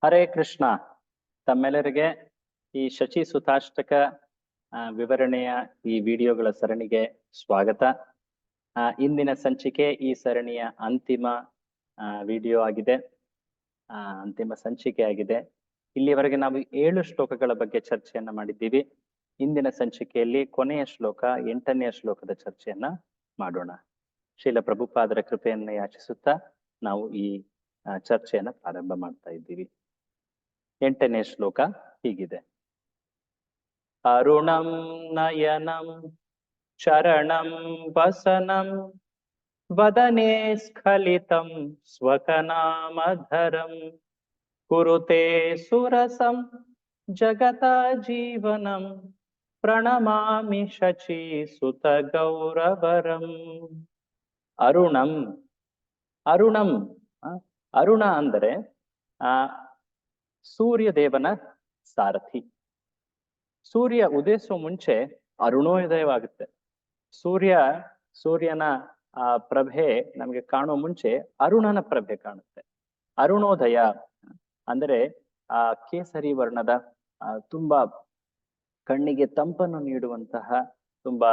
ಹರೇ ಕೃಷ್ಣ. ತಮ್ಮೆಲ್ಲರಿಗೆ ಈ ಶಚಿ ಸುತಾಷ್ಟಕ ವಿವರಣೆಯ ಈ ವಿಡಿಯೋಗಳ ಸರಣಿಗೆ ಸ್ವಾಗತ. ಇಂದಿನ ಸಂಚಿಕೆ ಈ ಸರಣಿಯ ಅಂತಿಮ ವಿಡಿಯೋ ಆಗಿದೆ, ಅಂತಿಮ ಸಂಚಿಕೆ ಆಗಿದೆ. ಇಲ್ಲಿವರೆಗೆ ನಾವು 7 ಶ್ಲೋಕಗಳ ಬಗ್ಗೆ ಚರ್ಚೆಯನ್ನ ಮಾಡಿದ್ದೀವಿ. ಇಂದಿನ ಸಂಚಿಕೆಯಲ್ಲಿ ಕೊನೆಯ ಶ್ಲೋಕ 8ನೇ ಶ್ಲೋಕದ ಚರ್ಚೆಯನ್ನ ಮಾಡೋಣ. ಶ್ರೀಲ ಪ್ರಭುಪಾದರ ಕೃಪೆಯನ್ನ ಯಾಚಿಸುತ್ತಾ ನಾವು ಈ ಚರ್ಚೆಯನ್ನ ಪ್ರಾರಂಭ ಮಾಡ್ತಾ ಇದ್ದೀವಿ. 8ನೇ ಶ್ಲೋಕ ಹೀಗಿದೆ. ಅರುಣಂ ನಯನಂ ಚರಣಂ ವಸನಂ ವದನೆ ಸ್ಖಲಿತಂ ಸ್ವಕನಾಮಧರಂ ಕುರುತೆ ಸುರಸಂ ಜಗತ ಜೀವನಂ ಪ್ರಣಮಾಮಿ ಶಚಿ ಸುತ ಗೌರವರಂ. ಅರುಣಂ, ಅರುಣಂ, ಅರುಣ ಅಂದರೆ ಸೂರ್ಯ ದೇವನ ಸಾರಥಿ. ಸೂರ್ಯ ಉದಯಿಸುವ ಮುಂಚೆ ಅರುಣೋದಯವಾಗುತ್ತೆ. ಸೂರ್ಯನ ಪ್ರಭೆ ನಮಗೆ ಕಾಣುವ ಮುಂಚೆ ಅರುಣನ ಪ್ರಭೆ ಕಾಣುತ್ತೆ. ಅರುಣೋದಯ ಅಂದರೆ ಕೇಸರಿ ವರ್ಣದ ತುಂಬಾ ಕಣ್ಣಿಗೆ ತಂಪನ್ನು ನೀಡುವಂತಹ, ತುಂಬಾ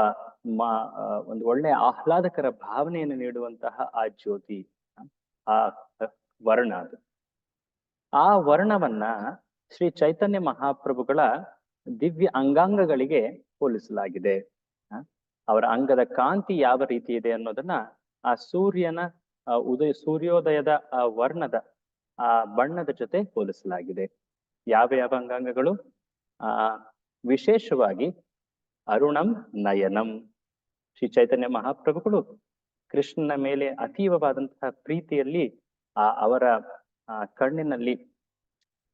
ಒಂದು ಒಳ್ಳೆಯ ಆಹ್ಲಾದಕರ ಭಾವನೆಯನ್ನು ನೀಡುವಂತಹ ಆ ಜ್ಯೋತಿ, ಆ ವರ್ಣ ಅದು. ಆ ವರ್ಣವನ್ನ ಶ್ರೀ ಚೈತನ್ಯ ಮಹಾಪ್ರಭುಗಳ ದಿವ್ಯ ಅಂಗಾಂಗಗಳಿಗೆ ಹೋಲಿಸಲಾಗಿದೆ. ಅವರ ಅಂಗದ ಕಾಂತಿ ಯಾವ ರೀತಿ ಇದೆ ಅನ್ನೋದನ್ನ ಆ ಸೂರ್ಯನ ಸೂರ್ಯೋದಯದ ಆ ವರ್ಣದ ಆ ಬಣ್ಣದ ಜೊತೆ ಹೋಲಿಸಲಾಗಿದೆ. ಯಾವ ಯಾವ ಅಂಗಾಂಗಗಳು? ವಿಶೇಷವಾಗಿ ಅರುಣಂ ನಯನಂ. ಶ್ರೀ ಚೈತನ್ಯ ಮಹಾಪ್ರಭುಗಳು ಕೃಷ್ಣನ ಮೇಲೆ ಅತೀವವಾದಂತಹ ಪ್ರೀತಿಯಲ್ಲಿ ಅವರ ಕಣ್ಣಿನಲ್ಲಿ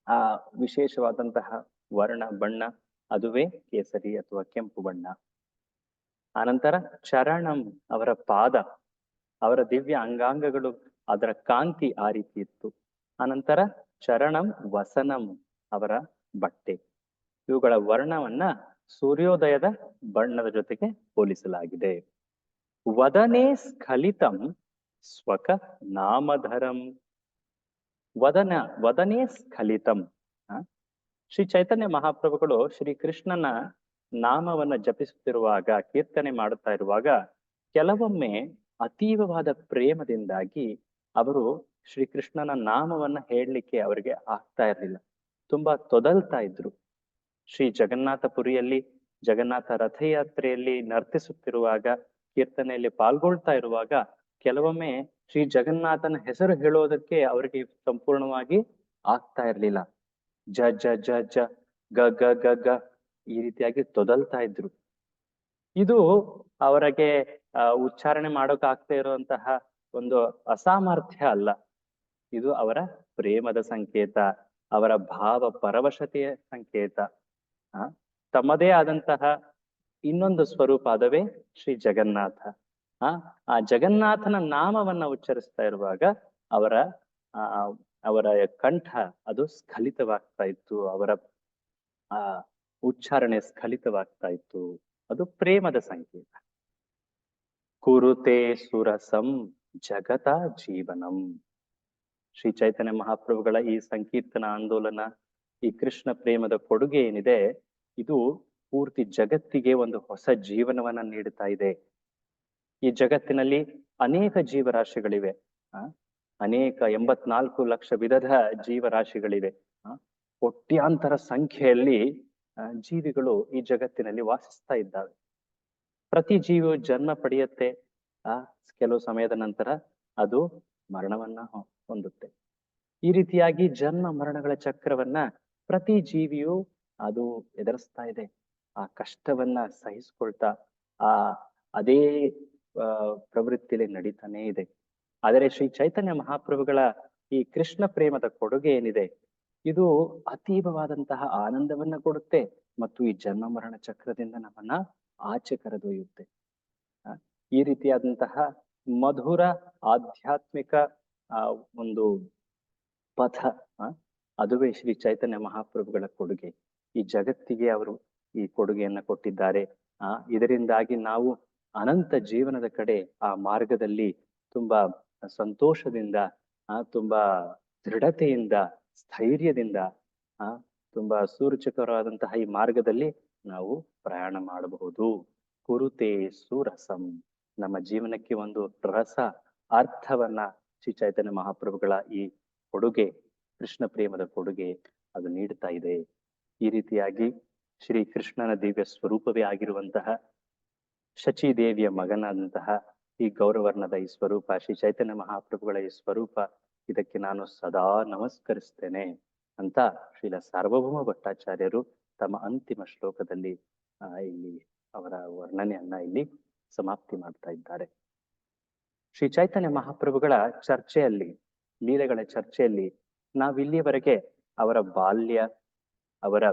ಆ ವಿಶೇಷವಾದಂತಹ ವರ್ಣ ಬಣ್ಣ, ಅದುವೇ ಕೇಸರಿ ಅಥವಾ ಕೆಂಪು ಬಣ್ಣ. ಅನಂತರ ಚರಣಂ, ಅವರ ಪಾದ, ಅವರ ದಿವ್ಯ ಅಂಗಾಂಗಗಳು, ಅದರ ಕಾಂತಿ ಆ ರೀತಿ ಇತ್ತು. ಅನಂತರ ಚರಣಂ ವಸನಂ, ಅವರ ಬಟ್ಟೆ. ಇವುಗಳ ವರ್ಣವನ್ನ ಸೂರ್ಯೋದಯದ ಬಣ್ಣದ ಜೊತೆಗೆ ಹೋಲಿಸಲಾಗಿದೆ. ವದನೆ ಸ್ಖಲಿತಂ ಸ್ವಕ ನಾಮಧರಂ. ವದನೆ ಸ್ಖಲಿತಂ. ಶ್ರೀ ಚೈತನ್ಯ ಮಹಾಪ್ರಭುಗಳು ಶ್ರೀ ಕೃಷ್ಣನ ನಾಮವನ್ನ ಜಪಿಸುತ್ತಿರುವಾಗ, ಕೀರ್ತನೆ ಮಾಡುತ್ತಾ ಇರುವಾಗ, ಕೆಲವೊಮ್ಮೆ ಅತೀವವಾದ ಪ್ರೇಮದಿಂದಾಗಿ ಅವರು ಶ್ರೀಕೃಷ್ಣನ ನಾಮವನ್ನ ಹೇಳಲಿಕ್ಕೆ ಅವರಿಗೆ ಆಗ್ತಾ ಇರಲಿಲ್ಲ. ತುಂಬಾ ತೊದಲ್ತಾ ಇದ್ರು. ಶ್ರೀ ಜಗನ್ನಾಥಪುರಿಯಲ್ಲಿ ಜಗನ್ನಾಥ ರಥಯಾತ್ರೆಯಲ್ಲಿ ನರ್ತಿಸುತ್ತಿರುವಾಗ, ಕೀರ್ತನೆಯಲ್ಲಿ ಪಾಲ್ಗೊಳ್ತಾ ಇರುವಾಗ ಕೆಲವೊಮ್ಮೆ ಶ್ರೀ ಜಗನ್ನಾಥನ ಹೆಸರು ಹೇಳೋದಕ್ಕೆ ಅವರಿಗೆ ಸಂಪೂರ್ಣವಾಗಿ ಆಗ್ತಾ ಇರ್ಲಿಲ್ಲ. ಜ ಜ ಜ ಜ ಗ ಗ ಗ ಗ ಈ ರೀತಿಯಾಗಿ ತೊದಲ್ತಾ ಇದ್ರು. ಇದು ಅವರಿಗೆ ಉಚ್ಚಾರಣೆ ಮಾಡೋಕ್ ಆಗ್ತಾ ಇರುವಂತಹ ಒಂದು ಅಸಾಮರ್ಥ್ಯ ಅಲ್ಲ, ಇದು ಅವರ ಪ್ರೇಮದ ಸಂಕೇತ, ಅವರ ಭಾವ ಪರವಶತೆಯ ಸಂಕೇತ. ತಮ್ಮದೇ ಆದಂತಹ ಇನ್ನೊಂದು ಸ್ವರೂಪ, ಅದವೇ ಶ್ರೀ ಜಗನ್ನಾಥ. ಆ ಜಗನ್ನಾಥನ ನಾಮವನ್ನ ಉಚ್ಚರಿಸ್ತಾ ಇರುವಾಗ ಅವರ ಕಂಠ ಅದು ಸ್ಖಲಿತವಾಗ್ತಾ ಇತ್ತು, ಅವರ ಉಚ್ಚಾರಣೆ ಸ್ಖಲಿತವಾಗ್ತಾ ಇತ್ತು. ಅದು ಪ್ರೇಮದ ಸಂಕೇತ. ಕುರುತೆ ಸುರಸಂ ಜಗತ ಜೀವನಂ. ಶ್ರೀ ಚೈತನ್ಯ ಮಹಾಪ್ರಭುಗಳ ಈ ಸಂಕೀರ್ತನ ಆಂದೋಲನ, ಈ ಕೃಷ್ಣ ಪ್ರೇಮದ ಕೊಡುಗೆ ಏನಿದೆ, ಇದು ಪೂರ್ತಿ ಜಗತ್ತಿಗೆ ಒಂದು ಹೊಸ ಜೀವನವನ್ನ ನೀಡುತ್ತಾ ಇದೆ. ಈ ಜಗತ್ತಿನಲ್ಲಿ ಅನೇಕ ಜೀವರಾಶಿಗಳಿವೆ, ಅನೇಕ 84 ಲಕ್ಷ ವಿಧದ ಜೀವರಾಶಿಗಳಿವೆ. ಕೋಟ್ಯಾಂತರ ಸಂಖ್ಯೆಯಲ್ಲಿ ಜೀವಿಗಳು ಈ ಜಗತ್ತಿನಲ್ಲಿ ವಾಸಿಸ್ತಾ ಇದ್ದಾವೆ. ಪ್ರತಿ ಜೀವಿಯು ಜನ್ಮ ಪಡೆಯುತ್ತೆ, ಕೆಲವು ಸಮಯದ ನಂತರ ಅದು ಮರಣವನ್ನ ಹೊಂದುತ್ತೆ. ಈ ರೀತಿಯಾಗಿ ಜನ್ಮ ಮರಣಗಳ ಚಕ್ರವನ್ನ ಪ್ರತಿ ಜೀವಿಯು ಅದು ಎದುರಿಸ್ತಾ ಇದೆ. ಆ ಕಷ್ಟವನ್ನ ಸಹಿಸ್ಕೊಳ್ತಾ ಅದೇ ಪ್ರವೃತ್ತಿಯಲ್ಲಿ ನಡೀತಾನೇ ಇದೆ. ಆದರೆ ಶ್ರೀ ಚೈತನ್ಯ ಮಹಾಪ್ರಭುಗಳ ಈ ಕೃಷ್ಣ ಪ್ರೇಮದ ಕೊಡುಗೆ ಏನಿದೆ, ಇದು ಅತೀವವಾದಂತಹ ಆನಂದವನ್ನ ಕೊಡುತ್ತೆ ಮತ್ತು ಈ ಜನ್ಮ ಮರಣ ಚಕ್ರದಿಂದ ನಮ್ಮನ್ನ ಆಚೆ ಕರೆದೊಯ್ಯುತ್ತೆ. ಈ ರೀತಿಯಾದಂತಹ ಮಧುರ ಆಧ್ಯಾತ್ಮಿಕ ಒಂದು ಪಥ, ಅದುವೇ ಶ್ರೀ ಚೈತನ್ಯ ಮಹಾಪ್ರಭುಗಳ ಕೊಡುಗೆ. ಈ ಜಗತ್ತಿಗೆ ಅವರು ಈ ಕೊಡುಗೆಯನ್ನ ಕೊಟ್ಟಿದ್ದಾರೆ. ಇದರಿಂದಾಗಿ ನಾವು ಅನಂತ ಜೀವನದ ಕಡೆ ಆ ಮಾರ್ಗದಲ್ಲಿ ತುಂಬಾ ಸಂತೋಷದಿಂದ, ತುಂಬಾ ದೃಢತೆಯಿಂದ ಸ್ಥೈರ್ಯದಿಂದ ಆ ತುಂಬಾ ಸೂಚಕರವಾದಂತಹ ಈ ಮಾರ್ಗದಲ್ಲಿ ನಾವು ಪ್ರಯಾಣ ಮಾಡಬಹುದು. ಕುರುತೆ ಸುರಸಂ, ನಮ್ಮ ಜೀವನಕ್ಕೆ ಒಂದು ರಸ ಅರ್ಥವನ್ನ ಶ್ರೀ ಚೈತನ್ಯ ಮಹಾಪ್ರಭುಗಳ ಈ ಕೊಡುಗೆ, ಕೃಷ್ಣ ಪ್ರೇಮದ ಕೊಡುಗೆ ಅದು ನೀಡ್ತಾ ಇದೆ. ಈ ರೀತಿಯಾಗಿ ಶ್ರೀ ಕೃಷ್ಣನ ದಿವ್ಯ ಸ್ವರೂಪವೇ ಆಗಿರುವಂತಹ ಶಚೀದೇವಿಯ ಮಗನಾದಂತಹ ಈ ಗೌರವರ್ಣದ ಈ ಸ್ವರೂಪ, ಶ್ರೀ ಚೈತನ್ಯ ಮಹಾಪ್ರಭುಗಳ ಈ ಸ್ವರೂಪ, ಇದಕ್ಕೆ ನಾನು ಸದಾ ನಮಸ್ಕರಿಸ್ತೇನೆ ಅಂತ ಶ್ರೀಲ ಸಾರ್ವಭೌಮ ಭಟ್ಟಾಚಾರ್ಯರು ತಮ್ಮ ಅಂತಿಮ ಶ್ಲೋಕದಲ್ಲಿ ಇಲ್ಲಿ ಅವರ ವರ್ಣನೆಯನ್ನ ಇಲ್ಲಿ ಸಮಾಪ್ತಿ ಮಾಡ್ತಾ ಇದ್ದಾರೆ. ಶ್ರೀ ಚೈತನ್ಯ ಮಹಾಪ್ರಭುಗಳ ಚರ್ಚೆಯಲ್ಲಿ, ಲೀಲೆಗಳ ಚರ್ಚೆಯಲ್ಲಿ ನಾವಿಲ್ಲಿಯವರೆಗೆ ಅವರ ಬಾಲ್ಯ, ಅವರ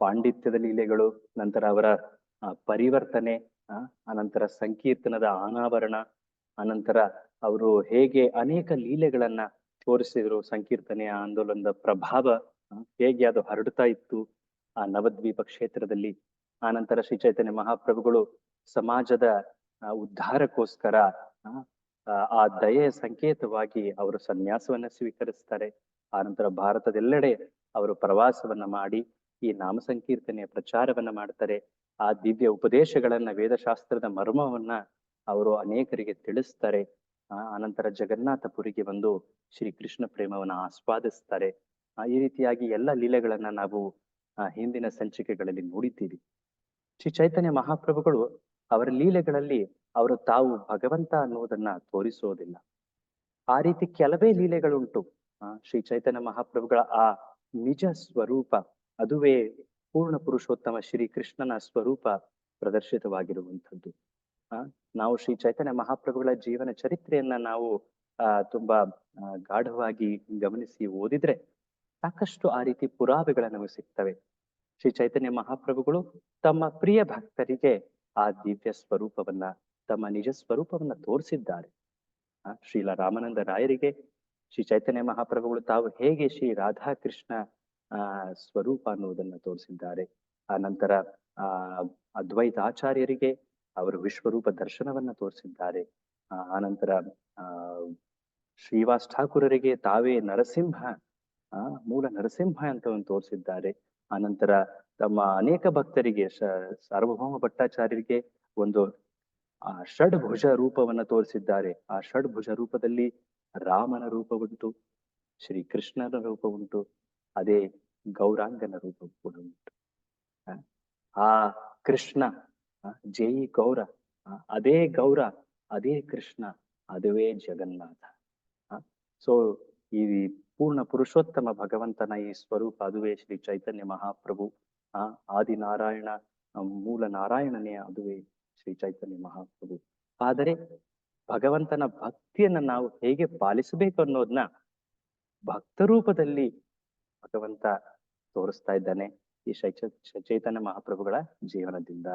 ಪಾಂಡಿತ್ಯದ ಲೀಲೆಗಳು, ನಂತರ ಅವರ ಪರಿವರ್ತನೆ, ಅನಂತರ ಸಂಕೀರ್ತನದ ಅನಾವರಣ, ಅನಂತರ ಅವರು ಹೇಗೆ ಅನೇಕ ಲೀಲೆಗಳನ್ನ ತೋರಿಸಿದ್ರು, ಸಂಕೀರ್ತನೆಯ ಆಂದೋಲನದ ಪ್ರಭಾವ ಹೇಗೆ ಅದು ಹರಡುತ್ತಾ ಇತ್ತು ಆ ನವದ್ವೀಪ ಕ್ಷೇತ್ರದಲ್ಲಿ. ಆನಂತರ ಶ್ರೀ ಚೈತನ್ಯ ಮಹಾಪ್ರಭುಗಳು ಸಮಾಜದ ಉದ್ಧಾರಕ್ಕೋಸ್ಕರ ಆ ದಯೆಯ ಸಂಕೇತವಾಗಿ ಅವರು ಸನ್ಯಾಸವನ್ನ ಸ್ವೀಕರಿಸ್ತಾರೆ. ಆನಂತರ ಭಾರತದೆಲ್ಲೆಡೆ ಅವರು ಪ್ರವಾಸವನ್ನ ಮಾಡಿ ಈ ನಾಮ ಸಂಕೀರ್ತನೆಯ ಪ್ರಚಾರವನ್ನ ಮಾಡ್ತಾರೆ. ಆ ದಿವ್ಯ ಉಪದೇಶಗಳನ್ನ, ವೇದಶಾಸ್ತ್ರದ ಮರ್ಮವನ್ನ ಅವರು ಅನೇಕರಿಗೆ ತಿಳಿಸ್ತಾರೆ. ಅನಂತರ ಜಗನ್ನಾಥಪುರಿಗೆ ಬಂದು ಶ್ರೀ ಕೃಷ್ಣ ಪ್ರೇಮವನ್ನ ಆಸ್ವಾದಿಸ್ತಾರೆ. ಈ ರೀತಿಯಾಗಿ ಎಲ್ಲ ಲೀಲೆಗಳನ್ನ ನಾವು ಹಿಂದಿನ ಸಂಚಿಕೆಗಳಲ್ಲಿ ನೋಡಿದ್ದೀವಿ. ಶ್ರೀ ಚೈತನ್ಯ ಮಹಾಪ್ರಭುಗಳು ಅವರ ಲೀಲೆಗಳಲ್ಲಿ ಅವರು ತಾವು ಭಗವಂತ ಅನ್ನುವುದನ್ನ ತೋರಿಸೋದಿಲ್ಲ. ಆ ರೀತಿ ಕೆಲವೇ ಲೀಲೆಗಳುಂಟು. ಶ್ರೀ ಚೈತನ್ಯ ಮಹಾಪ್ರಭುಗಳ ಆ ನಿಜ ಸ್ವರೂಪ, ಅದುವೇ ಪೂರ್ಣ ಪುರುಷೋತ್ತಮ ಶ್ರೀ ಕೃಷ್ಣನ ಸ್ವರೂಪ ಪ್ರದರ್ಶಿತವಾಗಿರುವಂಥದ್ದು. ನಾವು ಶ್ರೀ ಚೈತನ್ಯ ಮಹಾಪ್ರಭುಗಳ ಜೀವನ ಚರಿತ್ರೆಯನ್ನ ನಾವು ತುಂಬಾ ಗಾಢವಾಗಿ ಗಮನಿಸಿ ಓದಿದ್ರೆ ಸಾಕಷ್ಟು ಆ ರೀತಿ ಪುರಾವೆಗಳ ನಮಗೆ ಸಿಗ್ತವೆ. ಶ್ರೀ ಚೈತನ್ಯ ಮಹಾಪ್ರಭುಗಳು ತಮ್ಮ ಪ್ರಿಯ ಭಕ್ತರಿಗೆ ಆ ದಿವ್ಯ ಸ್ವರೂಪವನ್ನ, ತಮ್ಮ ನಿಜ ಸ್ವರೂಪವನ್ನ ತೋರಿಸಿದ್ದಾರೆ. ಶ್ರೀಲ ರಾಮಾನಂದ ರಾಯರಿಗೆ ಶ್ರೀ ಚೈತನ್ಯ ಮಹಾಪ್ರಭುಗಳು ತಾವು ಹೇಗೆ ಶ್ರೀ ರಾಧಾಕೃಷ್ಣ ಸ್ವರೂಪ ಅನ್ನುವುದನ್ನ ತೋರಿಸಿದ್ದಾರೆ. ಆ ನಂತರ ಅದ್ವೈತಾಚಾರ್ಯರಿಗೆ ಅವರು ವಿಶ್ವರೂಪ ದರ್ಶನವನ್ನ ತೋರಿಸಿದ್ದಾರೆ. ಆನಂತರ ಶ್ರೀವಾಸ್ ಠಾಕೂರರಿಗೆ ತಾವೇ ನರಸಿಂಹ, ಮೂಲ ನರಸಿಂಹ ಅಂತ ಒಂದು ತೋರಿಸಿದ್ದಾರೆ. ಆನಂತರ ತಮ್ಮ ಅನೇಕ ಭಕ್ತರಿಗೆ ಸಾರ್ವಭೌಮ ಭಟ್ಟಾಚಾರ್ಯರಿಗೆ ಒಂದು ಷಡ್ಭುಜ ರೂಪವನ್ನ ತೋರಿಸಿದ್ದಾರೆ. ಆ ಷಡ್ಭುಜ ರೂಪದಲ್ಲಿ ರಾಮನ ರೂಪ ಉಂಟು, ಶ್ರೀ ಕೃಷ್ಣನ ರೂಪ ಉಂಟು, ಅದೇ ಗೌರಾಂಗನ ರೂಪ ಕೂಡ ಉಂಟು. ಆ ಕೃಷ್ಣ ಜೈ ಗೌರ, ಅದೇ ಗೌರ, ಅದೇ ಕೃಷ್ಣ, ಅದುವೇ ಜಗನ್ನಾಥ. ಸೊ ಈ ಪೂರ್ಣ ಪುರುಷೋತ್ತಮ ಭಗವಂತನ ಈ ಸ್ವರೂಪ ಅದುವೇ ಶ್ರೀ ಚೈತನ್ಯ ಮಹಾಪ್ರಭು. ಆದಿನಾರಾಯಣ, ಮೂಲ ನಾರಾಯಣನೇ ಅದುವೇ ಶ್ರೀ ಚೈತನ್ಯ ಮಹಾಪ್ರಭು. ಆದರೆ ಭಗವಂತನ ಭಕ್ತಿಯನ್ನ ನಾವು ಹೇಗೆ ಪಾಲಿಸಬೇಕು ಅನ್ನೋದನ್ನ ಭಕ್ತ ರೂಪದಲ್ಲಿ ಭಗವಂತ ತೋರಿಸ್ತಾ ಇದ್ದಾನೆ ಈ ಚೈತನ್ಯ ಮಹಾಪ್ರಭುಗಳ ಜೀವನದಿಂದ.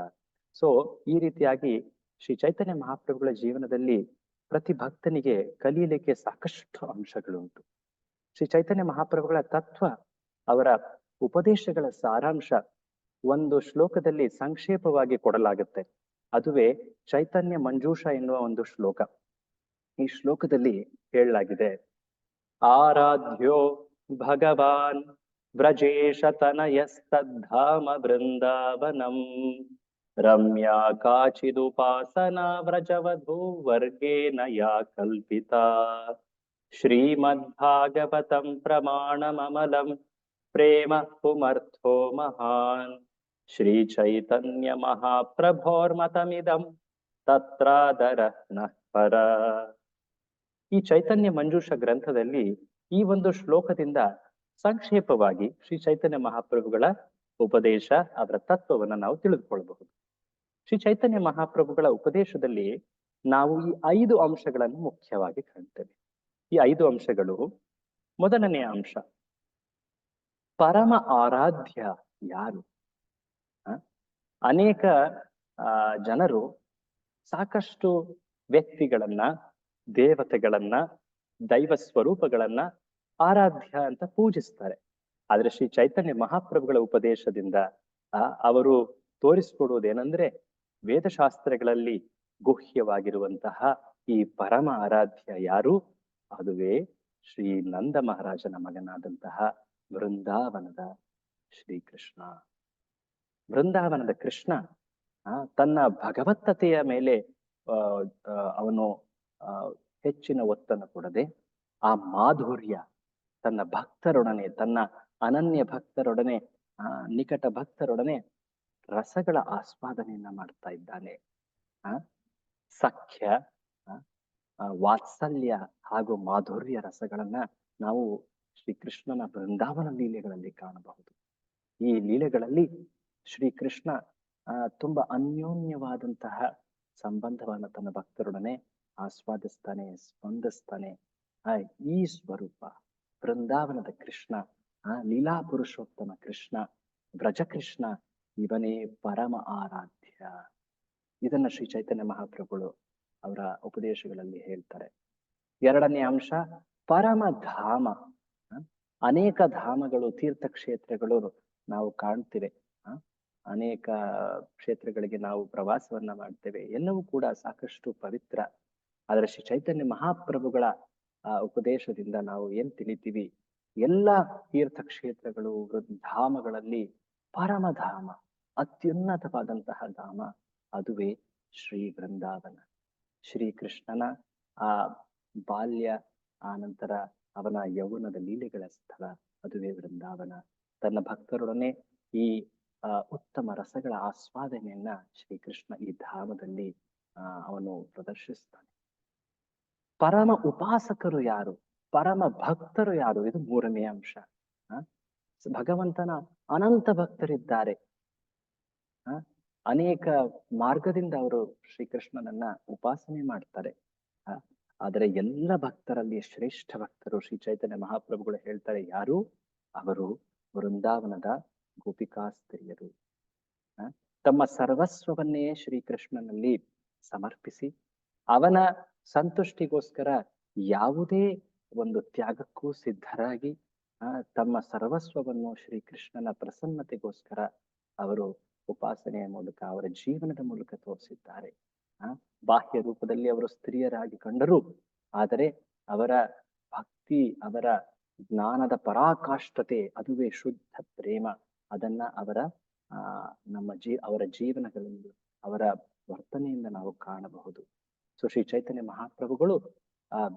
ಸೊ ಈ ರೀತಿಯಾಗಿ ಶ್ರೀ ಚೈತನ್ಯ ಮಹಾಪ್ರಭುಗಳ ಜೀವನದಲ್ಲಿ ಪ್ರತಿ ಭಕ್ತನಿಗೆ ಕಲಿಯಲಿಕ್ಕೆ ಸಾಕಷ್ಟು ಅಂಶಗಳುಂಟು. ಶ್ರೀ ಚೈತನ್ಯ ಮಹಾಪ್ರಭುಗಳ ತತ್ವ, ಅವರ ಉಪದೇಶಗಳ ಸಾರಾಂಶ ಒಂದು ಶ್ಲೋಕದಲ್ಲಿ ಸಂಕ್ಷೇಪವಾಗಿ ಕೊಡಲಾಗುತ್ತೆ. ಅದುವೇ ಚೈತನ್ಯ ಮಂಜೂಷ ಎನ್ನುವ ಒಂದು ಶ್ಲೋಕ. ಈ ಶ್ಲೋಕದಲ್ಲಿ ಹೇಳಲಾಗಿದೆ, ಆರಾಧ್ಯ ಭಗವಾನ್ ವ್ರಜೇಶ ತನಯಸ್ತದ್ಧಾಮ ಬೃಂದಾವನಂ ರಮ್ಯಾ ಕಾಚಿದುಪಾಸನಾ ವ್ರಜವಧೂ ವರ್ಗೇನ ಯಾ ಕಲ್ಪಿತಾ ಶ್ರೀಮದ್ಭಾಗವತಂ ಪ್ರಮಾಣಮಮಲಂ ಪ್ರೇಮ ಪುಮರ್ಥೋ ಮಹಾನ್ ಶ್ರೀ ಚೈತನ್ಯ ಮಹಾಪ್ರಭೋರ್ಮತಮಿದಂ ತತ್ರಾದರ ನಃ ಪರ. ಈ ಚೈತನ್ಯ ಮಂಜೂಷ ಗ್ರಂಥದಲ್ಲಿ ಈ ಒಂದು ಶ್ಲೋಕದಿಂದ ಸಂಕ್ಷೇಪವಾಗಿ ಶ್ರೀ ಚೈತನ್ಯ ಮಹಾಪ್ರಭುಗಳ ಉಪದೇಶ, ಅವರ ತತ್ವವನ್ನು ನಾವು ತಿಳಿದುಕೊಳ್ಳಬಹುದು. ಶ್ರೀ ಚೈತನ್ಯ ಮಹಾಪ್ರಭುಗಳ ಉಪದೇಶದಲ್ಲಿ ನಾವು ಈ 5 ಅಂಶಗಳನ್ನು ಮುಖ್ಯವಾಗಿ ಕಾಣ್ತೇವೆ. ಈ 5 ಅಂಶಗಳು, ಮೊದಲನೆಯ ಅಂಶ, ಪರಮ ಆರಾಧ್ಯ ಯಾರು? ಅನೇಕ ಜನರು ಸಾಕಷ್ಟು ವ್ಯಕ್ತಿಗಳನ್ನ, ದೇವತೆಗಳನ್ನ, ದೈವ ಸ್ವರೂಪಗಳನ್ನ ಆರಾಧ್ಯ ಅಂತ ಪೂಜಿಸ್ತಾರೆ. ಆದ್ರೆ ಶ್ರೀ ಚೈತನ್ಯ ಮಹಾಪ್ರಭುಗಳ ಉಪದೇಶದಿಂದ ಅವರು ತೋರಿಸಿಕೊಡುವುದೇನೆಂದ್ರೆ, ವೇದಶಾಸ್ತ್ರಗಳಲ್ಲಿ ಗುಹ್ಯವಾಗಿರುವಂತಹ ಈ ಪರಮ ಆರಾಧ್ಯ ಯಾರು? ಅದುವೇ ಶ್ರೀ ನಂದ ಮಹಾರಾಜನ ಮಗನಾದಂತಹ ಬೃಂದಾವನದ ಶ್ರೀಕೃಷ್ಣ. ಬೃಂದಾವನದ ಕೃಷ್ಣ ತನ್ನ ಭಗವತ್ತತೆಯ ಮೇಲೆ ಅವನು ಹೆಚ್ಚಿನ ಒತ್ತನ್ನು ಕೊಡದೆ ಆ ಮಾಧುರ್ಯ ತನ್ನ ಭಕ್ತರೊಡನೆ, ತನ್ನ ಅನನ್ಯ ಭಕ್ತರೊಡನೆ, ನಿಕಟ ಭಕ್ತರೊಡನೆ ರಸಗಳ ಆಸ್ವಾದನೆಯನ್ನ ಮಾಡ್ತಾ ಇದ್ದಾನೆ. ಸಖ್ಯ, ವಾತ್ಸಲ್ಯ ಹಾಗೂ ಮಾಧುರ್ಯ ರಸಗಳನ್ನ ನಾವು ಶ್ರೀಕೃಷ್ಣನ ಬೃಂದಾವನ ಲೀಲೆಗಳಲ್ಲಿ ಕಾಣಬಹುದು. ಈ ಲೀಲೆಗಳಲ್ಲಿ ಶ್ರೀಕೃಷ್ಣ ತುಂಬಾ ಅನ್ಯೋನ್ಯವಾದಂತಹ ಸಂಬಂಧವನ್ನು ತನ್ನ ಭಕ್ತರೊಡನೆ ಆಸ್ವಾದಿಸ್ತಾನೆ, ಸ್ಪಂದಿಸ್ತಾನೆ. ಈ ಸ್ವರೂಪ ಬೃಂದಾವನದ ಕೃಷ್ಣ, ಲೀಲಾ ಪುರುಷೋತ್ತಮ ಕೃಷ್ಣ, ಬ್ರಜಕೃಷ್ಣ, ಇವನೇ ಪರಮ ಆರಾಧ್ಯ. ಇದನ್ನ ಶ್ರೀ ಚೈತನ್ಯ ಮಹಾಪ್ರಭುಗಳು ಅವರ ಉಪದೇಶಗಳಲ್ಲಿ ಹೇಳ್ತಾರೆ. ಎರಡನೇ ಅಂಶ ಪರಮಧಾಮ. ಅನೇಕ ಧಾಮಗಳು, ತೀರ್ಥಕ್ಷೇತ್ರಗಳು ನಾವು ಕಾಣ್ತೇವೆ. ಅನೇಕ ಕ್ಷೇತ್ರಗಳಿಗೆ ನಾವು ಪ್ರವಾಸವನ್ನ ಮಾಡ್ತೇವೆ. ಎಲ್ಲವೂ ಕೂಡ ಸಾಕಷ್ಟು ಪವಿತ್ರ. ಆದರೆ ಶ್ರೀ ಚೈತನ್ಯ ಮಹಾಪ್ರಭುಗಳ ಉಪದೇಶದಿಂದ ನಾವು ಏನ್ ತಿಳಿತೀವಿ, ಎಲ್ಲ ತೀರ್ಥಕ್ಷೇತ್ರಗಳು, ಧಾಮಗಳಲ್ಲಿ ಪರಮಧಾಮ, ಅತ್ಯುನ್ನತವಾದಂತಹ ಧಾಮ ಅದುವೇ ಶ್ರೀ ಬೃಂದಾವನ. ಶ್ರೀಕೃಷ್ಣನ ಆ ಬಾಲ್ಯ, ಆ ನಂತರ ಅವನ ಯೌವನದ ಲೀಲೆಗಳ ಸ್ಥಳ ಅದುವೇ ಬೃಂದಾವನ. ತನ್ನ ಭಕ್ತರೊಡನೆ ಈ ಉತ್ತಮ ರಸಗಳ ಆಸ್ವಾದನೆಯನ್ನ ಶ್ರೀಕೃಷ್ಣ ಈ ಧಾಮದಲ್ಲಿ ಅವನು ಪ್ರದರ್ಶಿಸ್ತಾನೆ. ಪರಮ ಉಪಾಸಕರು ಯಾರು, ಪರಮ ಭಕ್ತರು ಯಾರು, ಇದು ಮೂರನೇ ಅಂಶ. ಭಗವಂತನ ಅನಂತ ಭಕ್ತರಿದ್ದಾರೆ. ಅನೇಕ ಮಾರ್ಗದಿಂದ ಅವರು ಶ್ರೀಕೃಷ್ಣನನ್ನ ಉಪಾಸನೆ ಮಾಡ್ತಾರೆ. ಆದರೆ ಎಲ್ಲ ಭಕ್ತರಲ್ಲಿ ಶ್ರೇಷ್ಠ ಭಕ್ತರು ಶ್ರೀ ಚೈತನ್ಯ ಮಹಾಪ್ರಭುಗಳು ಹೇಳ್ತಾರೆ ಯಾರು, ಅವರು ವೃಂದಾವನದ ಗೋಪಿಕಾಸ್ತ್ರೀಯರು. ತಮ್ಮ ಸರ್ವಸ್ವವನ್ನೇ ಶ್ರೀಕೃಷ್ಣನಲ್ಲಿ ಸಮರ್ಪಿಸಿ ಅವನ ಸಂತುಷ್ಟಿಗೋಸ್ಕರ ಯಾವುದೇ ಒಂದು ತ್ಯಾಗಕ್ಕೂ ಸಿದ್ಧರಾಗಿ ತಮ್ಮ ಸರ್ವಸ್ವವನ್ನು ಶ್ರೀಕೃಷ್ಣನ ಪ್ರಸನ್ನತೆಗೋಸ್ಕರ ಅವರು ಉಪಾಸನೆಯ ಮೂಲಕ, ಅವರ ಜೀವನದ ಮೂಲಕ ತೋರಿಸಿದ್ದಾರೆ. ಬಾಹ್ಯ ರೂಪದಲ್ಲಿ ಅವರು ಸ್ತ್ರೀಯರಾಗಿ ಕಂಡರು, ಆದರೆ ಅವರ ಭಕ್ತಿ, ಅವರ ಜ್ಞಾನದ ಪರಾಕಾಷ್ಠತೆ ಅದುವೇ ಶುದ್ಧ ಪ್ರೇಮ. ಅದನ್ನ ಅವರ ಜೀವನಗಳಲ್ಲಿ, ಅವರ ವರ್ತನೆಯಿಂದ ನಾವು ಕಾಣಬಹುದು. ಸೊ ಶ್ರೀ ಚೈತನ್ಯ ಮಹಾಪ್ರಭುಗಳು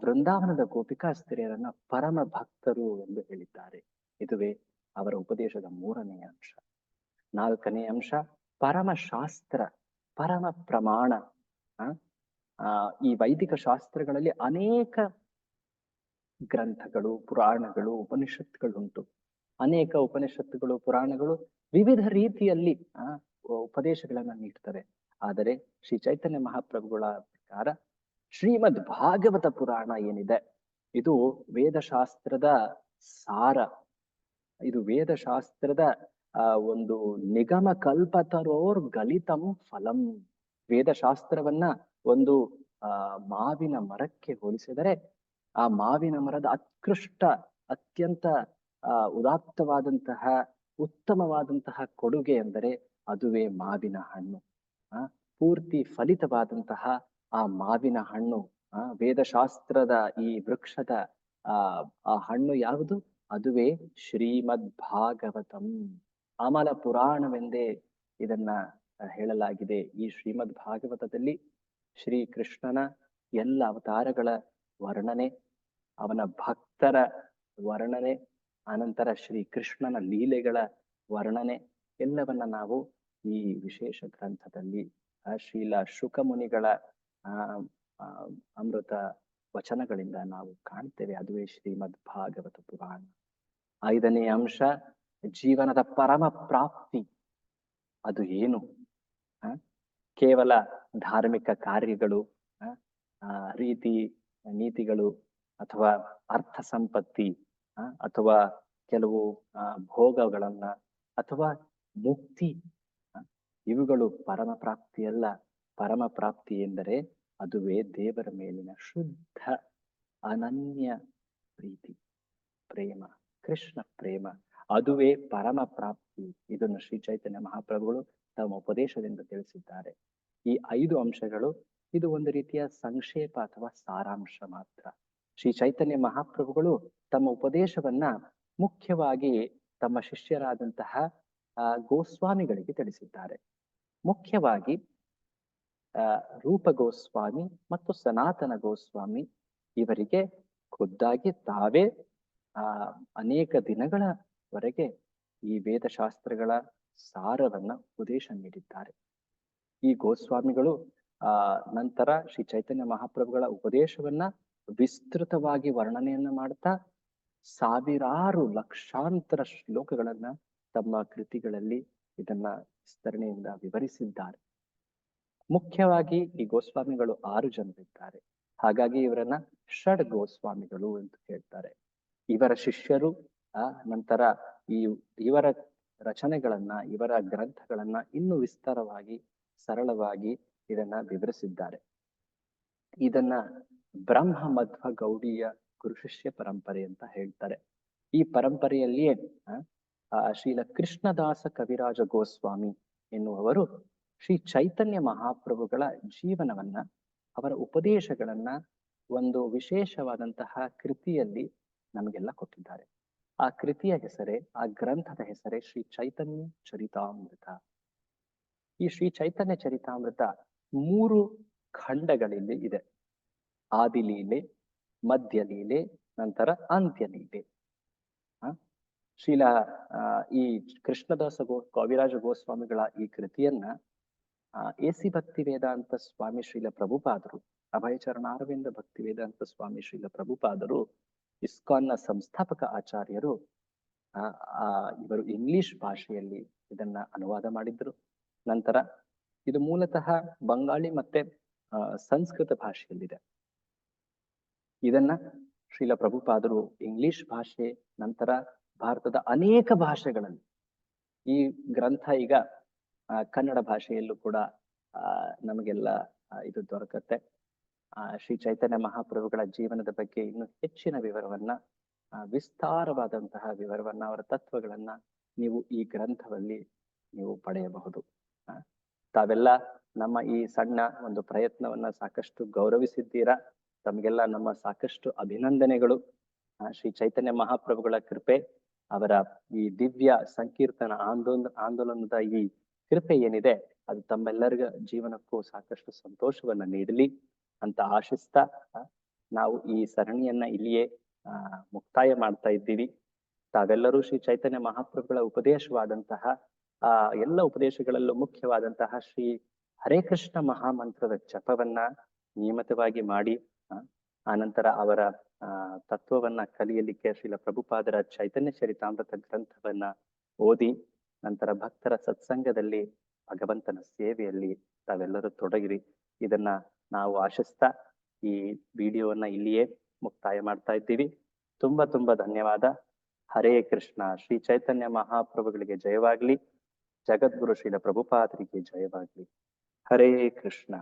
ಬೃಂದಾವನದ ಗೋಪಿಕಾ ಸ್ತ್ರೀಯರನ್ನ ಪರಮ ಭಕ್ತರು ಎಂದು ಹೇಳಿದ್ದಾರೆ. ಇದುವೇ ಅವರ ಉಪದೇಶದ ಮೂರನೇ ಅಂಶ. ನಾಲ್ಕನೇ ಅಂಶ ಪರಮಶಾಸ್ತ್ರ, ಪರಮ ಪ್ರಮಾಣ. ಈ ವೈದಿಕ ಶಾಸ್ತ್ರಗಳಲ್ಲಿ ಅನೇಕ ಗ್ರಂಥಗಳು, ಪುರಾಣಗಳು, ಉಪನಿಷತ್ತುಗಳುಂಟು. ಅನೇಕ ಉಪನಿಷತ್ತುಗಳು, ಪುರಾಣಗಳು ವಿವಿಧ ರೀತಿಯಲ್ಲಿ ಉಪದೇಶಗಳನ್ನ ನೀಡ್ತವೆ. ಆದರೆ ಶ್ರೀ ಚೈತನ್ಯ ಮಹಾಪ್ರಭುಗಳ ಪ್ರಕಾರ ಶ್ರೀಮದ್ ಭಾಗವತ ಪುರಾಣ ಏನಿದೆ, ಇದು ವೇದಶಾಸ್ತ್ರದ ಸಾರ. ಇದು ವೇದಶಾಸ್ತ್ರದ ಒಂದು ನಿಗಮ ಕಲ್ಪತರೋರ್ ಗಲಿತಂ ಫಲಂ. ವೇದಶಾಸ್ತ್ರವನ್ನ ಒಂದು ಮಾವಿನ ಮರಕ್ಕೆ ಹೋಲಿಸಿದರೆ ಆ ಮಾವಿನ ಮರದ ಅತ್ಕೃಷ್ಟ, ಅತ್ಯಂತ ಉದಾತ್ತವಾದಂತಹ, ಉತ್ತಮವಾದಂತಹ ಕೊಡುಗೆ ಎಂದರೆ ಅದುವೇ ಮಾವಿನ ಹಣ್ಣು. ಪೂರ್ತಿ ಫಲಿತವಾದಂತಹ ಆ ಮಾವಿನ ಹಣ್ಣು, ವೇದಶಾಸ್ತ್ರದ ಈ ವೃಕ್ಷದ ಆ ಹಣ್ಣು ಯಾವುದು, ಅದುವೇ ಶ್ರೀಮದ್ ಭಾಗವತಂ. ಅಮಲ ಪುರಾಣವೆಂದೇ ಇದನ್ನ ಹೇಳಲಾಗಿದೆ. ಈ ಶ್ರೀಮದ್ ಭಾಗವತದಲ್ಲಿ ಶ್ರೀಕೃಷ್ಣನ ಎಲ್ಲ ಅವತಾರಗಳ ವರ್ಣನೆ, ಅವನ ಭಕ್ತರ ವರ್ಣನೆ, ಅನಂತರ ಶ್ರೀಕೃಷ್ಣನ ಲೀಲೆಗಳ ವರ್ಣನೆ ಎಲ್ಲವನ್ನ ನಾವು ಈ ವಿಶೇಷ ಗ್ರಂಥದಲ್ಲಿ ಶ್ರೀಲ ಶುಕ ಮುನಿಗಳ ಅಮೃತ ವಚನಗಳಿಂದ ನಾವು ಕಾಣ್ತೇವೆ. ಅದುವೇ ಶ್ರೀಮದ್ ಭಾಗವತ ಪುರಾಣ. ಐದನೇ ಅಂಶ ಜೀವನದ ಪರಮ ಪ್ರಾಪ್ತಿ. ಅದು ಏನು? ಕೇವಲ ಧಾರ್ಮಿಕ ಕಾರ್ಯಗಳು, ರೀತಿ ನೀತಿಗಳು, ಅಥವಾ ಅರ್ಥ ಸಂಪತ್ತಿ, ಅಥವಾ ಕೆಲವು ಭೋಗಗಳನ್ನ, ಅಥವಾ ಮುಕ್ತಿ, ಇವುಗಳು ಪರಮ ಪ್ರಾಪ್ತಿಯಲ್ಲ. ಪರಮ ಪ್ರಾಪ್ತಿ ಎಂದರೆ ಅದುವೇ ದೇವರ ಮೇಲಿನ ಶುದ್ಧ ಅನನ್ಯ ಪ್ರೀತಿ, ಪ್ರೇಮ, ಕೃಷ್ಣ ಪ್ರೇಮ. ಅದುವೇ ಪರಮ ಪ್ರಾಪ್ತಿ. ಇದನ್ನು ಶ್ರೀ ಚೈತನ್ಯ ಮಹಾಪ್ರಭುಗಳು ತಮ್ಮ ಉಪದೇಶದಿಂದ ತಿಳಿಸಿದ್ದಾರೆ. ಈ 5 ಅಂಶಗಳು ಇದು ಒಂದು ರೀತಿಯ ಸಂಕ್ಷೇಪ ಅಥವಾ ಸಾರಾಂಶ ಮಾತ್ರ. ಶ್ರೀ ಚೈತನ್ಯ ಮಹಾಪ್ರಭುಗಳು ತಮ್ಮ ಉಪದೇಶವನ್ನ ಮುಖ್ಯವಾಗಿ ತಮ್ಮ ಶಿಷ್ಯರಾದಂತಹ ಗೋಸ್ವಾಮಿಗಳಿಗೆ ತಿಳಿಸಿದ್ದಾರೆ. ಮುಖ್ಯವಾಗಿ ರೂಪ ಗೋಸ್ವಾಮಿ ಮತ್ತು ಸನಾತನ ಗೋಸ್ವಾಮಿ ಇವರಿಗೆ ಖುದ್ದಾಗಿ ತಾವೇ ಅನೇಕ ದಿನಗಳವರೆಗೆ ಈ ವೇದಶಾಸ್ತ್ರಗಳ ಸಾರವನ್ನ ಉಪದೇಶ ನೀಡಿದ್ದಾರೆ. ಈ ಗೋಸ್ವಾಮಿಗಳು ನಂತರ ಶ್ರೀ ಚೈತನ್ಯ ಮಹಾಪ್ರಭುಗಳ ಉಪದೇಶವನ್ನ ವಿಸ್ತೃತವಾಗಿ ವರ್ಣನೆಯನ್ನ ಮಾಡ್ತಾ ಸಾವಿರಾರು ಲಕ್ಷಾಂತರ ಶ್ಲೋಕಗಳನ್ನ ತಮ್ಮ ಕೃತಿಗಳಲ್ಲಿ ಇದನ್ನ ವಿಸ್ತರಣೆಯಿಂದ ವಿವರಿಸಿದ್ದಾರೆ. ಮುಖ್ಯವಾಗಿ ಈ ಗೋಸ್ವಾಮಿಗಳು 6 ಜನರಿದ್ದಾರೆ. ಹಾಗಾಗಿ ಇವರನ್ನ ಷಡ್ ಗೋಸ್ವಾಮಿಗಳು ಅಂತ ಹೇಳ್ತಾರೆ. ಇವರ ಶಿಷ್ಯರು ನಂತರ ಇವರ ರಚನೆಗಳನ್ನ, ಇವರ ಗ್ರಂಥಗಳನ್ನ ಇನ್ನೂ ವಿಸ್ತಾರವಾಗಿ ಸರಳವಾಗಿ ಇದನ್ನ ವಿವರಿಸಿದ್ದಾರೆ. ಇದನ್ನ ಬ್ರಹ್ಮ ಮಧ್ವ ಗೌಡಿಯ ಗುರು ಶಿಷ್ಯ ಪರಂಪರೆ ಅಂತ ಹೇಳ್ತಾರೆ. ಈ ಪರಂಪರೆಯಲ್ಲಿಯೇ ಶ್ರೀಲ ಕೃಷ್ಣದಾಸ ಕವಿರಾಜ ಗೋಸ್ವಾಮಿ ಎನ್ನುವವರು ಶ್ರೀ ಚೈತನ್ಯ ಮಹಾಪ್ರಭುಗಳ ಜೀವನವನ್ನ, ಅವರ ಉಪದೇಶಗಳನ್ನ ಒಂದು ವಿಶೇಷವಾದಂತಹ ಕೃತಿಯಲ್ಲಿ ನಮಗೆಲ್ಲ ಕೊಟ್ಟಿದ್ದಾರೆ. ಆ ಕೃತಿಯ ಹೆಸರೇ, ಆ ಗ್ರಂಥದ ಹೆಸರೇ ಶ್ರೀ ಚೈತನ್ಯ ಚರಿತಾಮೃತ. ಈ ಶ್ರೀ ಚೈತನ್ಯ ಚರಿತಾಮೃತ 3 ಖಂಡಗಳಲ್ಲಿ ಇದೆ. ಆದಿಲೀಲೆ, ಮಧ್ಯಲೀಲೆ, ನಂತರ ಅಂತ್ಯಲೀಲೆ. ಈ ಕೃಷ್ಣದಾಸ ಕವಿರಾಜ ಗೋಸ್ವಾಮಿಗಳ ಈ ಕೃತಿಯನ್ನ ಎಸಿ ಭಕ್ತಿ ವೇದಾಂತ ಸ್ವಾಮಿ ಶ್ರೀಲ ಪ್ರಭುಪಾದರು, ಅಭಯಚರಣಾರವಿಂದ ಭಕ್ತಿ ವೇದಾಂತ ಸ್ವಾಮಿ ಶ್ರೀಲ ಪ್ರಭುಪಾದರು, ಇಸ್ಕಾನ್ನ ಸಂಸ್ಥಾಪಕ ಆಚಾರ್ಯರು, ಇವರು ಇಂಗ್ಲಿಷ್ ಭಾಷೆಯಲ್ಲಿ ಇದನ್ನ ಅನುವಾದ ಮಾಡಿದ್ರು. ನಂತರ ಇದು ಮೂಲತಃ ಬಂಗಾಳಿ ಮತ್ತೆ ಸಂಸ್ಕೃತ ಭಾಷೆಯಲ್ಲಿದೆ. ಇದನ್ನ ಶ್ರೀಲ ಪ್ರಭುಪಾದರು ಇಂಗ್ಲಿಷ್ ಭಾಷೆ, ನಂತರ ಭಾರತದ ಅನೇಕ ಭಾಷೆಗಳಲ್ಲಿ, ಈ ಗ್ರಂಥ ಈಗ ಕನ್ನಡ ಭಾಷೆಯಲ್ಲೂ ಕೂಡ ನಮಗೆಲ್ಲ ಇದು ದೊರಕತ್ತೆ. ಶ್ರೀ ಚೈತನ್ಯ ಮಹಾಪ್ರಭುಗಳ ಜೀವನದ ಬಗ್ಗೆ ಇನ್ನು ಹೆಚ್ಚಿನ ವಿವರವನ್ನ, ವಿಸ್ತಾರವಾದಂತಹ ವಿವರವನ್ನ, ಅವರ ತತ್ವಗಳನ್ನ ನೀವು ಈ ಗ್ರಂಥದಲ್ಲಿ ನೀವು ಪಡೆಯಬಹುದು. ತಾವೆಲ್ಲ ನಮ್ಮ ಈ ಸಣ್ಣ ಒಂದು ಪ್ರಯತ್ನವನ್ನ ಸಾಕಷ್ಟು ಗೌರವಿಸಿದ್ದೀರಾ. ತಮಗೆಲ್ಲ ನಮ್ಮ ಸಾಕಷ್ಟು ಅಭಿನಂದನೆಗಳು. ಶ್ರೀ ಚೈತನ್ಯ ಮಹಾಪ್ರಭುಗಳ ಕೃಪೆ, ಅವರ ಈ ದಿವ್ಯ ಸಂಕೀರ್ತನ ಆಂದೋಲನದ ಈ ಕೃಪೆ ಏನಿದೆ, ಅದು ತಮ್ಮೆಲ್ಲರಿಗ ಜೀವನಕ್ಕೂ ಸಾಕಷ್ಟು ಸಂತೋಷವನ್ನ ನೀಡಲಿ ಅಂತ ಆಶಿಸ್ತಾ ನಾವು ಈ ಸರಣಿಯನ್ನ ಇಲ್ಲಿಯೇ ಮುಕ್ತಾಯ ಮಾಡ್ತಾ ಇದ್ದೀವಿ. ತಾವೆಲ್ಲರೂ ಶ್ರೀ ಚೈತನ್ಯ ಮಹಾಪ್ರಭುಗಳ ಉಪದೇಶವಾದಂತಹ ಎಲ್ಲ ಉಪದೇಶಗಳಲ್ಲೂ ಮುಖ್ಯವಾದಂತಹ ಶ್ರೀ ಹರೇ ಕೃಷ್ಣ ಮಹಾಮಂತ್ರದ ಜಪವನ್ನ ನಿಯಮಿತವಾಗಿ ಮಾಡಿ, ಆನಂತರ ಅವರ ತತ್ವವನ್ನ ಕಲಿಯಲಿಕ್ಕೆ ಶ್ರೀಲ ಪ್ರಭುಪಾದರ ಚೈತನ್ಯ ಚರಿತಾಮೃತ ಗ್ರಂಥವನ್ನ ಓದಿ, ನಂತರ ಭಕ್ತರ ಸತ್ಸಂಗದಲ್ಲಿ ಭಗವಂತನ ಸೇವೆಯಲ್ಲಿ ತಾವೆಲ್ಲರೂ ತೊಡಗಿರಿ. ಇದನ್ನ ನಾವು ಆಶಿಸ್ತಾ ಈ ವಿಡಿಯೋವನ್ನ ಇಲ್ಲಿಯೇ ಮುಕ್ತಾಯ ಮಾಡ್ತಾ ಇದ್ದೀವಿ. ತುಂಬಾ ಧನ್ಯವಾದ. ಹರೇ ಕೃಷ್ಣ. ಶ್ರೀ ಚೈತನ್ಯ ಮಹಾಪ್ರಭುಗಳಿಗೆ ಜಯವಾಗ್ಲಿ. ಜಗದ್ಗುರು ಶ್ರೀಲ ಪ್ರಭುಪಾದರಿಗೆ ಜಯವಾಗ್ಲಿ. ಹರೇ ಕೃಷ್ಣ.